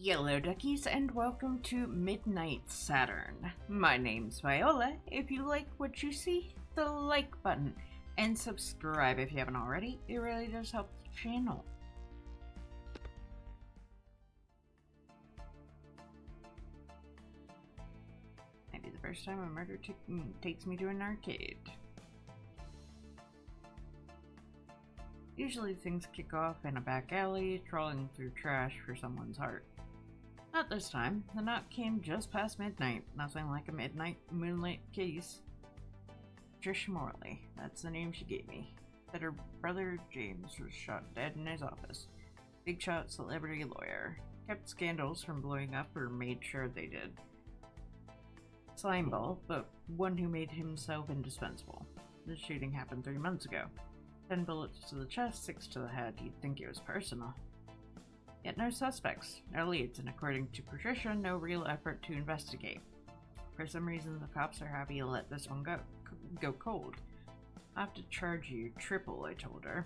Yellow duckies, and welcome to Midnight Saturn. My name's Viola. If you like what you see, the like button, and subscribe if you haven't already. It really does help the channel. Maybe the first time a murder takes me to an arcade. Usually things kick off in a back alley, trawling through trash for someone's heart. Not this time. The knock came just past midnight. Nothing like a midnight moonlight case. Trish Morley, that's the name she gave me. Said her brother James was shot dead in his office. Big shot celebrity lawyer. Kept scandals from blowing up or made sure they did. Slimeball, but one who made himself indispensable. The shooting happened 3 months ago. 10 bullets to the chest, 6 to the head. You'd think it was personal. Yet no suspects, no leads, and according to Patricia, no real effort to investigate. For some reason, the cops are happy to let this one go cold. I have to charge you triple, I told her.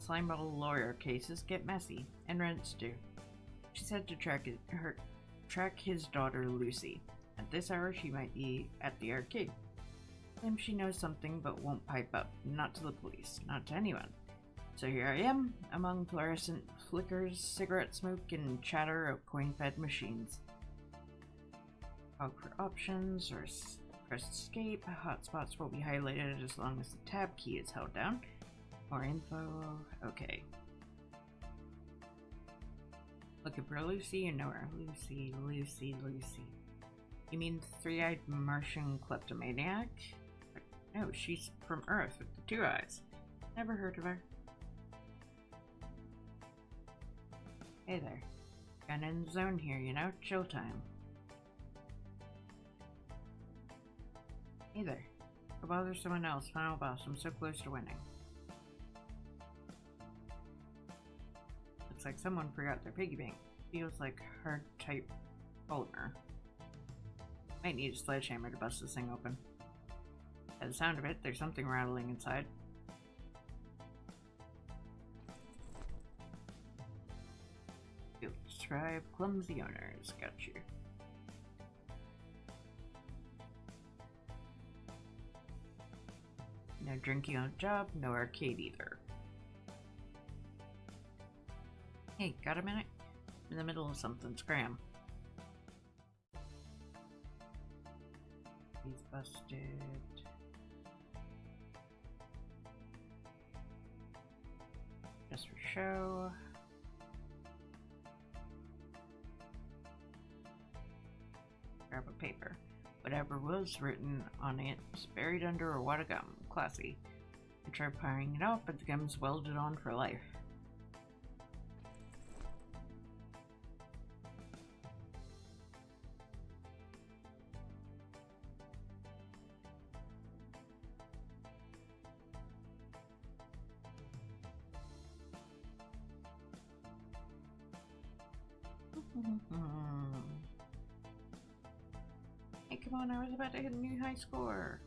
Slimeball lawyer cases get messy, and rents do. She said to track his daughter Lucy. At this hour, she might be at the arcade. Claims she knows something but won't pipe up, not to the police, not to anyone. So here I am, among fluorescent flickers, cigarette smoke, and chatter of coin-fed machines. Log for options, or press escape. Hotspots will be highlighted as long as the tab key is held down. More info, okay. Looking for Lucy, you know her. Lucy. You mean the three-eyed Martian kleptomaniac? No, she's from Earth with the 2 eyes. Never heard of her. Hey there. Kinda in the zone here, you know? Chill time. Hey there. Go bother someone else. Final boss. I'm so close to winning. Looks like someone forgot their piggy bank. Feels like hard type polymer. Might need a sledgehammer to bust this thing open. By the sound of it, there's something rattling inside. You'll describe clumsy owners. Got you. No drinking on the job, no arcade either. Hey, got a minute? I'm in the middle of something. Scram. He's busted. Just for show. Grab a paper. Whatever was written on it is buried under a wad of gum. Classy. I tried firing it off, but the gum's welded on for life. Hey, come on, I was about to hit a new high score.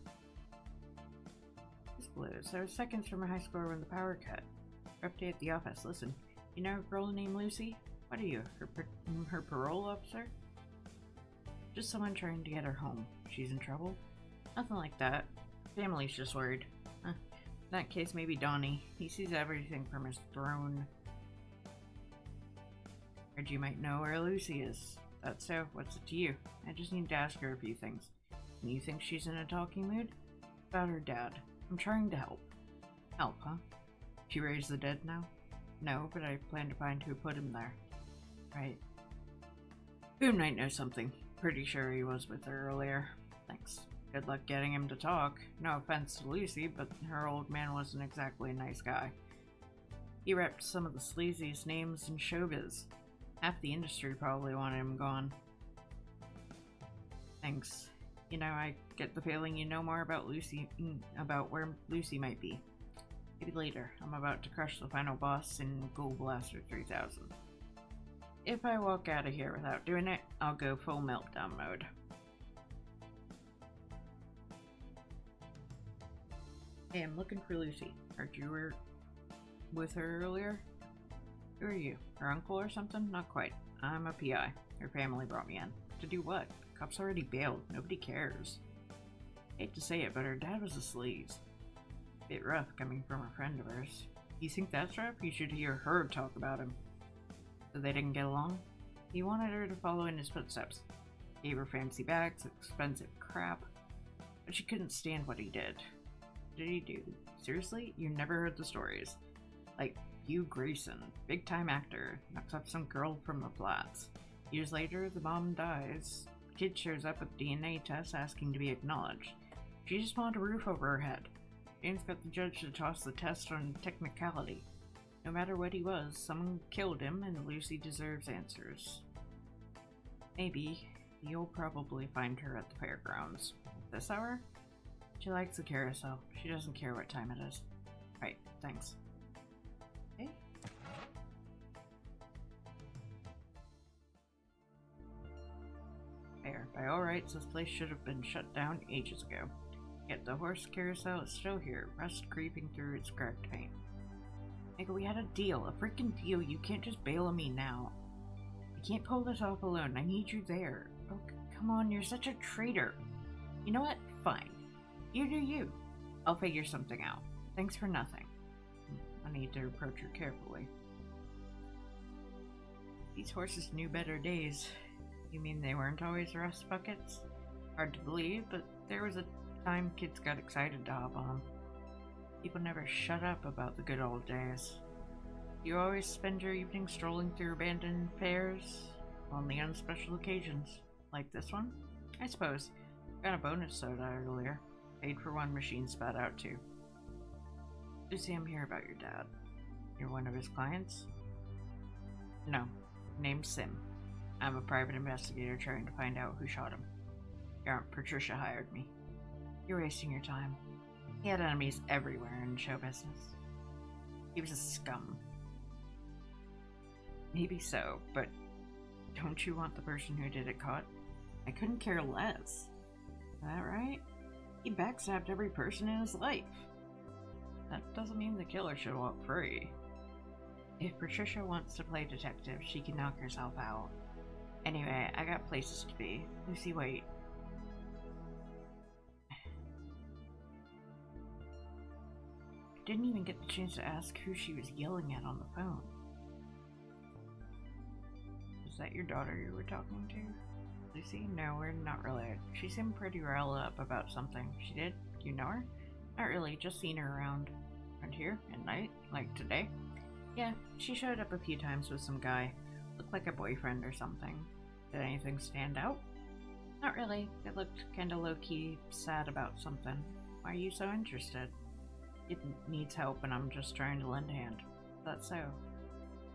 This blues. I was seconds from a high score when the power cut. Update the office. Listen, you know a girl named Lucy? What are you, her parole officer? Just someone trying to get her home. She's in trouble? Nothing like that. Family's just worried. In that case, maybe Donnie. He sees everything from his throne. Heard you might know where Lucy is. That's so. What's it to you? I just need to ask her a few things. And you think she's in a talking mood? About her dad. I'm trying to help. Help, huh? She raised the dead now? No, but I plan to find who put him there. Right. Boom Knight knows something. Pretty sure he was with her earlier. Thanks. Good luck getting him to talk. No offense to Lucy, but her old man wasn't exactly a nice guy. He repped some of the sleaziest names in showbiz. Half the industry probably wanted him gone. Thanks. You know, I get the feeling you know more about Lucy, about where Lucy might be. Maybe later. I'm about to crush the final boss in Gold Blaster 3000. If I walk out of here without doing it, I'll go full meltdown mode. Hey, I'm looking for Lucy. Heard you were with her earlier? Who are you? Her uncle or something? Not quite. I'm a PI. Her family brought me in. To do what? Cops already bailed. Nobody cares. Hate to say it, but her dad was a sleaze. Bit rough coming from a friend of hers. You think that's rough? You should hear her talk about him. So they didn't get along? He wanted her to follow in his footsteps. Gave her fancy bags, expensive crap. But she couldn't stand what he did. What did he do? Seriously? You never heard the stories. Like, Hugh Grayson, big-time actor, knocks up some girl from the flats. Years later, the mom dies. The kid shows up with DNA tests asking to be acknowledged. She just wanted a roof over her head. James got the judge to toss the test on technicality. No matter what he was, someone killed him, and Lucy deserves answers. Maybe. You'll probably find her at the fairgrounds. This hour? She likes the carousel. She doesn't care what time it is. Right, thanks. Okay. Fair. By all rights, this place should have been shut down ages ago. Yet the horse carousel is still here, rust creeping through its cracked paint. Nigga, we had a deal. A freaking deal. You can't just bail on me now. I can't pull this off alone. I need you there. Oh, come on, you're such a traitor. You know what? Fine. You do you. I'll figure something out. Thanks for nothing. I need to approach her carefully. These horses knew better days. You mean they weren't always rust buckets? Hard to believe, but there was a time kids got excited to hop on them. People never shut up about the good old days. You always spend your evening strolling through abandoned fairs? Only on special occasions. Like this one? I suppose. Got a bonus soda earlier. Paid for one, machine spat out two. Lucy, I'm here about your dad. You're one of his clients? No. Name's Sim. I'm a private investigator trying to find out who shot him. Your Aunt Patricia hired me. You're wasting your time. He had enemies everywhere in show business. He was a scum. Maybe so, but don't you want the person who did it caught? I couldn't care less. Is that right? He backstabbed every person in his life. That doesn't mean the killer should walk free. If Patricia wants to play detective, she can knock herself out. Anyway, I got places to be. Lucy, wait. Didn't even get the chance to ask who she was yelling at on the phone. Is that your daughter you were talking to? Lucy? No, we're not related. She seemed pretty riled up about something. She did? You know her? Not really, just seen her around. Around here? At night? Like today? Yeah, she showed up a few times with some guy. Looked like a boyfriend or something. Did anything stand out? Not really. It looked kinda low-key sad about something. Why are you so interested? It needs help and I'm just trying to lend a hand. That's so.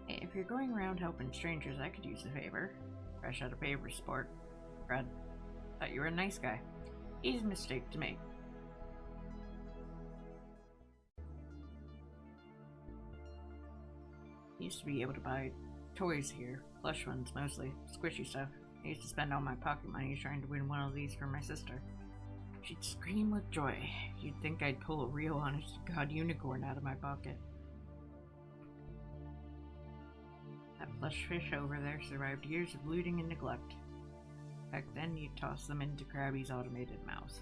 Hey, if you're going around helping strangers, I could use a favor. Fresh out of paper sport. Fred. Thought you were a nice guy. Easy mistake to make. Used to be able to buy toys here. Plush ones, mostly. Squishy stuff. I used to spend all my pocket money trying to win one of these for my sister. She'd scream with joy. You'd think I'd pull a real honest-to-God unicorn out of my pocket. That plush fish over there survived years of looting and neglect. Back then, you'd toss them into Krabby's automated mouth.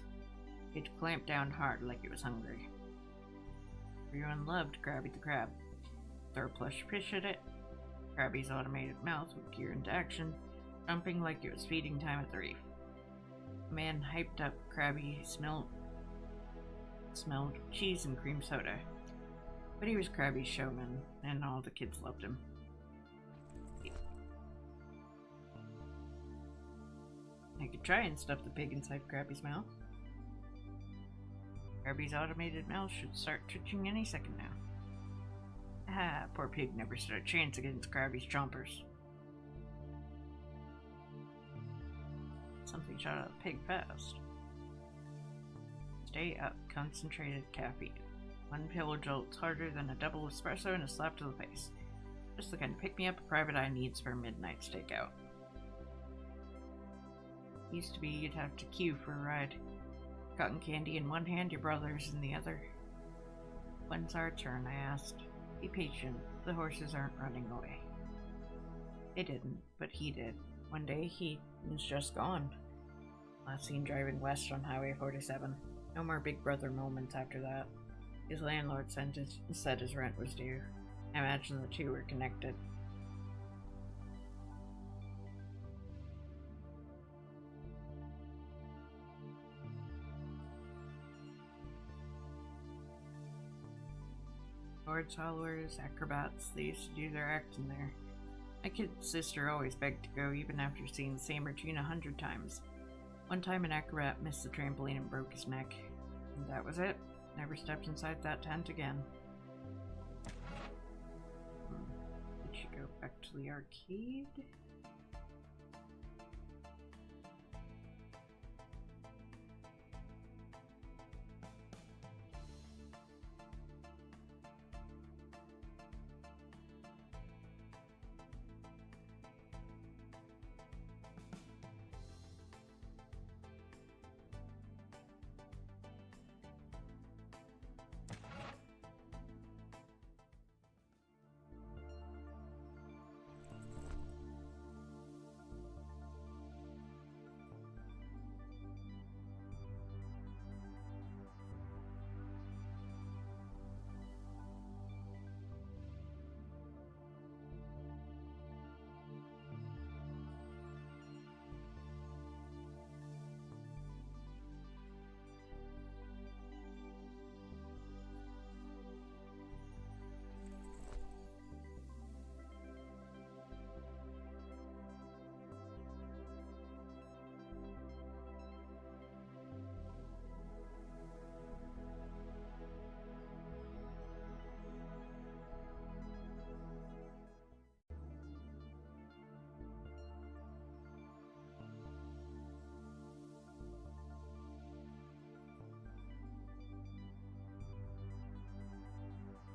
It'd clamp down hard like it was hungry. Everyone loved Krabby the Crab. Throw a plush fish at it, Krabby's automated mouth would gear into action, jumping like it was feeding time at the reef. The man hyped up Krabby smelled cheese and cream soda. But he was Krabby's showman, and all the kids loved him. I could try and stuff the pig inside Krabby's mouth. Krabby's automated mouth should start twitching any second now. Ah, poor pig never stood a chance against Krabby's chompers. Something shot out the pig fast. Stay up, concentrated caffeine. One pill jolts harder than a double espresso and a slap to the face. Just the kind of pick-me-up a private eye needs for a midnight stakeout. Used to be you'd have to queue for a ride. Cotton candy in one hand, your brother's in the other. When's our turn? I asked. Be patient. The horses aren't running away. They didn't, but he did. One day he was just gone. Last seen driving west on Highway 47. No more Big Brother moments after that. His landlord said his rent was due. I imagine the two were connected. Lord's followers, acrobats, they used to do their acting there. My kid's sister always begged to go, even after seeing the same routine 100 times. One time an acrobat missed the trampoline and broke his neck. And that was it. Never stepped inside that tent again. Did she go back to the arcade?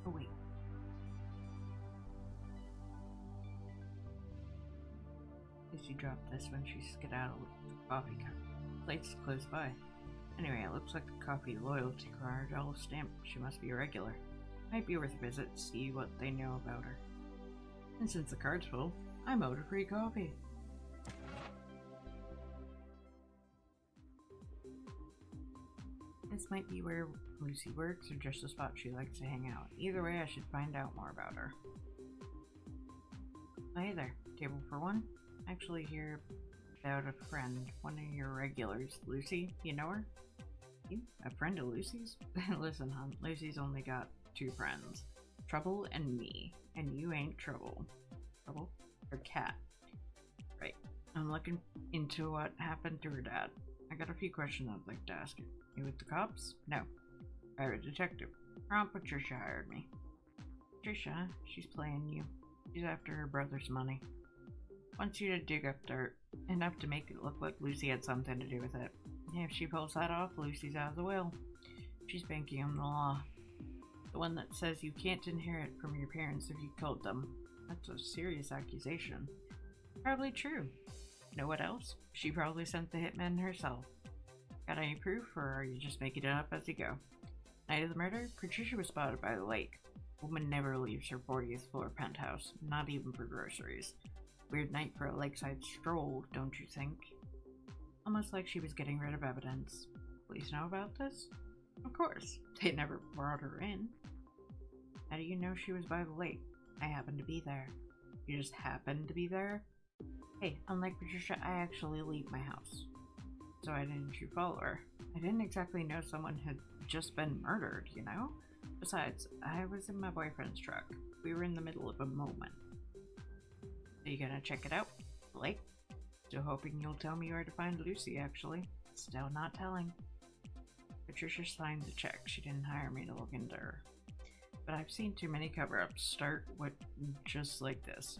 Oh wait. Lucy dropped this when she skedaddled with the coffee cup. Plate's close by. Anyway, it looks like the coffee loyalty card all stamped. She must be a regular. Might be worth a visit, see what they know about her. And since the card's full, I'm out of free coffee. This might be where Lucy works or just a spot she likes to hang out. Either way, I should find out more about her. Oh, hey there. Table for one? Actually hear about a friend. One of your regulars. Lucy, you know her? You? A friend of Lucy's? Listen, hon. Lucy's only got two friends. Trouble and me. And you ain't Trouble. Trouble? Or Cat. Right. I'm looking into what happened to her dad. I got a few questions I'd like to ask you. You with the cops? No. Private detective. Aunt Patricia hired me. Patricia? She's playing you. She's after her brother's money. Wants you to dig up dirt. Enough to make it look like Lucy had something to do with it. If she pulls that off, Lucy's out of the will. She's banking on the law. The one that says you can't inherit from your parents if you killed them. That's a serious accusation. Probably true. Know what else? She probably sent the hitman herself. Got any proof, or are you just making it up as you go? Night of the murder, Patricia was spotted by the lake. Woman never leaves her 40th floor penthouse, not even for groceries. Weird night for a lakeside stroll, don't you think? Almost like she was getting rid of evidence. Police know about this? Of course. They never brought her in. How do you know she was by the lake? I happened to be there. You just happened to be there? Hey, unlike Patricia, I actually leave my house. So why didn't you follow her? I didn't exactly know someone had just been murdered, you know? Besides, I was in my boyfriend's truck. We were in the middle of a moment. Are you gonna check it out? Like? Still hoping you'll tell me where to find Lucy, actually. Still not telling. Patricia signed the check. She didn't hire me to look into her. But I've seen too many cover-ups start with just like this.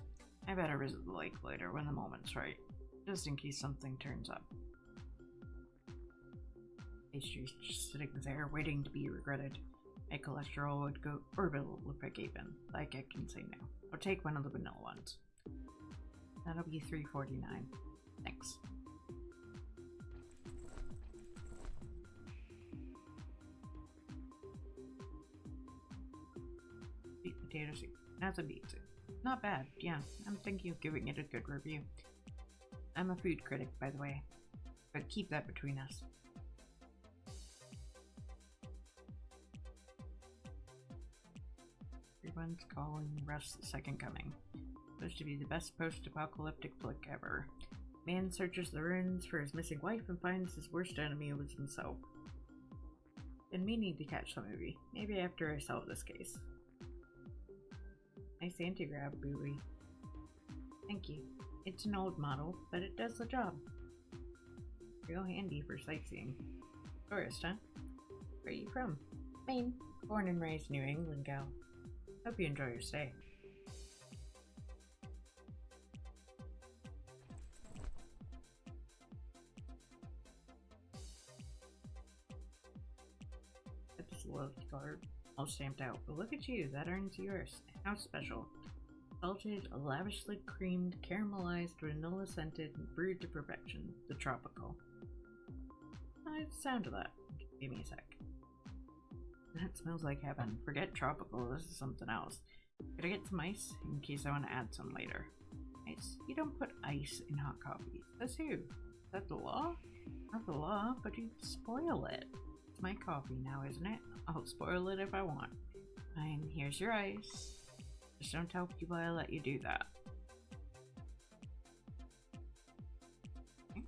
I better visit the lake later when the moment's right. Just in case something turns up. Pastry's just sitting there waiting to be regretted. My cholesterol would go orbital if I gave in. Like I can say no. I'll take one of the vanilla ones. That'll be $3.49. Thanks. Sweet potato soup. That's a beet soup. Not bad, yeah. I'm thinking of giving it a good review. I'm a food critic, by the way, but keep that between us. Everyone's calling Rust the Second Coming. Supposed to be the best post-apocalyptic flick ever. Man searches the ruins for his missing wife and finds his worst enemy was himself. Been meaning to catch the movie. Maybe after I solve this case. Nice anti-grav buoy. Thank you. It's an old model, but it does the job. Real handy for sightseeing. Tourist, huh? Where are you from? Maine. Born and raised New England gal. Hope you enjoy your stay. That's a lovely card. All stamped out. But look at you, that earns yours. How special. Salted, lavishly creamed, caramelized, vanilla scented, brewed to perfection. The tropical. I like the sound of that. Give me a sec. That smells like heaven. Forget tropical, this is something else. Could I get some ice? In case I want to add some later. Ice? You don't put ice in hot coffee. Says who? Is that the law? Not the law, but you spoil it. It's my coffee now, isn't it? I'll spoil it if I want. Fine, here's your ice. Just don't tell people I let you do that. Okay.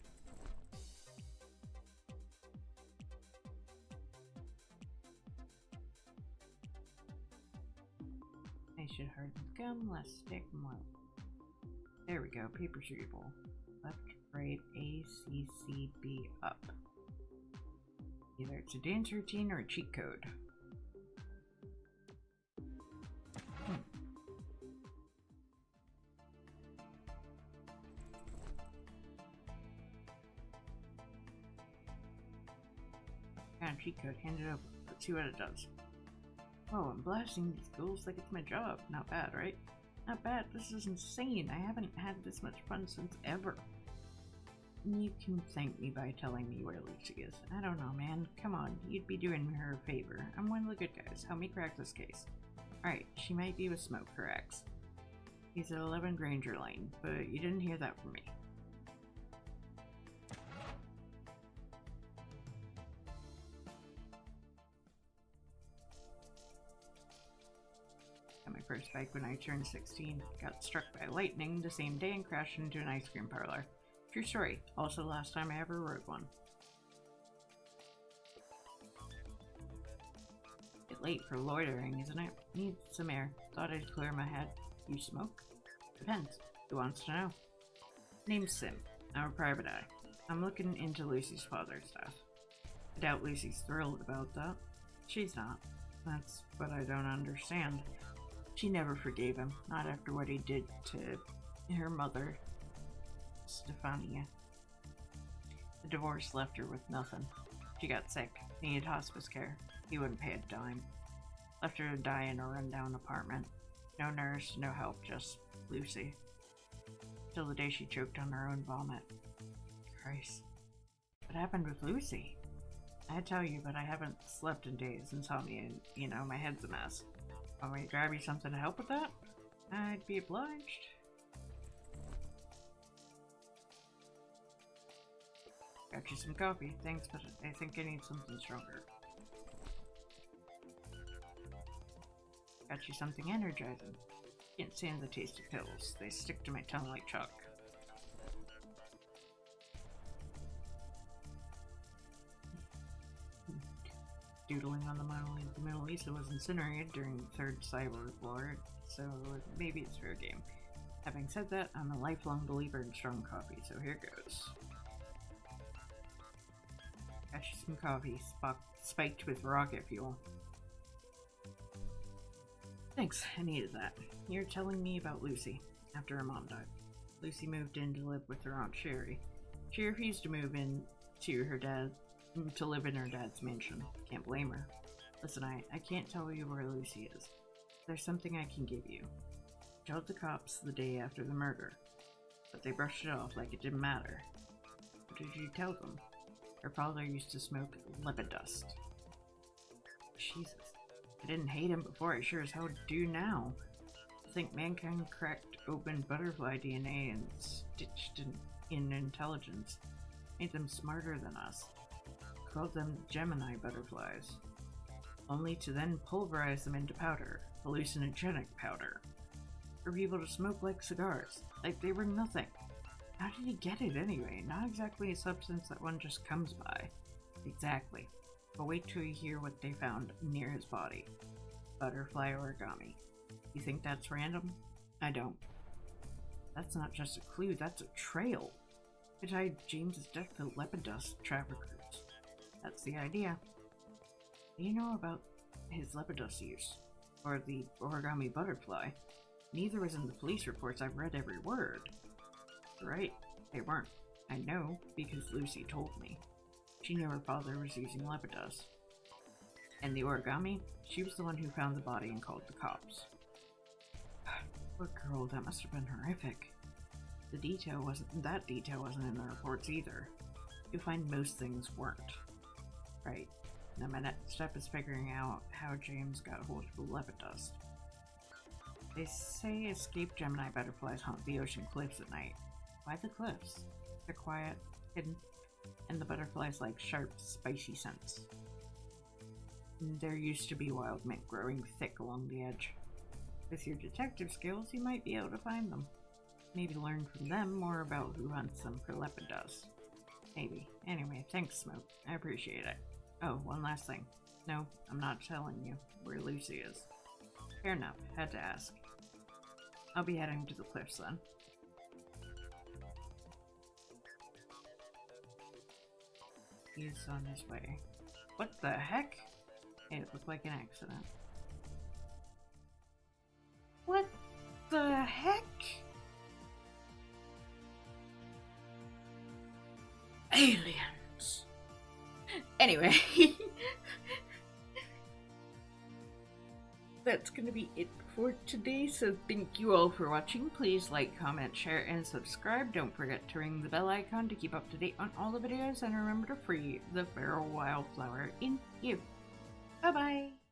I should harden the gum, less stick, more. There we go, paper sugar bowl. Left, right, A, C, C, B, up. Either it's a dance routine or a cheat code. Cheat code, hand it over. Let's see what it does. Oh, I'm blasting these ghouls like it's my job. Not bad, right? Not bad. This is insane. I haven't had this much fun since ever. You can thank me by telling me where Lucy is. I don't know, man. Come on, you'd be doing her a favor. I'm one of the good guys. Help me crack this case. Alright, she might be with Smoke, her ex. He's at 11 Granger Lane, but you didn't hear that from me. Got my first bike when I turned 16. Got struck by lightning the same day and crashed into an ice cream parlor. True story. Also the last time I ever rode one. Bit late for loitering, isn't it? Need some air. Thought I'd clear my head. You smoke? Depends. Who wants to know? Name's Sim. I'm a private eye. I'm looking into Lucy's father's death. I doubt Lucy's thrilled about that. She's not. That's what I don't understand. She never forgave him, not after what he did to her mother, Stefania. The divorce left her with nothing. She got sick, needed hospice care. He wouldn't pay a dime. Left her to die in a rundown apartment. No nurse, no help, just Lucy. Till the day she choked on her own vomit. Christ. What happened with Lucy? I'd tell you, but I haven't slept in days. Insomnia, and, you know, my head's a mess. Want me to grab you something to help with that? I'd be obliged. Got you some coffee, thanks, but I think I need something stronger. Got you something energizing. Can't stand the taste of pills. They stick to my tongue like chalk. Doodling on the Mona Lisa was incinerated during the Third Cyber War, so maybe it's fair game. Having said that, I'm a lifelong believer in strong coffee, so here goes. Got you some coffee, spiked with rocket fuel. Thanks, I needed that. You're telling me about Lucy, after her mom died. Lucy moved in to live with her Aunt Sherry. She refused to move in to live in her dad's mansion. Can't blame her. Listen, I can't tell you where Lucy is. There's something I can give you. I told the cops the day after the murder, but they brushed it off like it didn't matter. What did you tell them? Her father used to smoke lepid dust. Jesus. I didn't hate him before, I sure as hell do now. I think mankind cracked open butterfly DNA and stitched and in intelligence, made them smarter than us, called them Gemini butterflies, only to then pulverize them into powder, hallucinogenic powder, for people to smoke like cigars, like they were nothing. How did he get it anyway? Not exactly a substance that one just comes by. Exactly. But wait till you hear what they found near his body. Butterfly origami. You think that's random? I don't. That's not just a clue, that's a trail. It tied James's death to lepidus traffickers. That's the idea. What do you know about his lepidus use? Or the origami butterfly? Neither was in the police reports. I've read every word. Right, they weren't. I know, because Lucy told me. She knew her father was using lepidus. And the origami? She was the one who found the body and called the cops. Poor girl, that must have been horrific. That detail wasn't in the reports either. You'll find most things weren't. Right. Now my next step is figuring out how James got a hold of the lepidus. They say escaped Gemini butterflies haunt the ocean cliffs at night. Why the cliffs? They're quiet, hidden, and the butterflies like sharp, spicy scents. There used to be wild mint growing thick along the edge. With your detective skills, you might be able to find them. Maybe learn from them more about who hunts them for lepidus. Maybe. Anyway, thanks, Smoke. I appreciate it. Oh, one last thing. No, I'm not telling you where Lucy is. Fair enough, had to ask. I'll be heading to the cliffs then. He's on his way. What the heck? Hey, it looked like an accident. What the heck? Aliens! Anyway, that's gonna be it for today, so thank you all for watching. Please like, comment, share, and subscribe. Don't forget to ring the bell icon to keep up to date on all the videos, and remember to free the feral wildflower in you. Bye bye!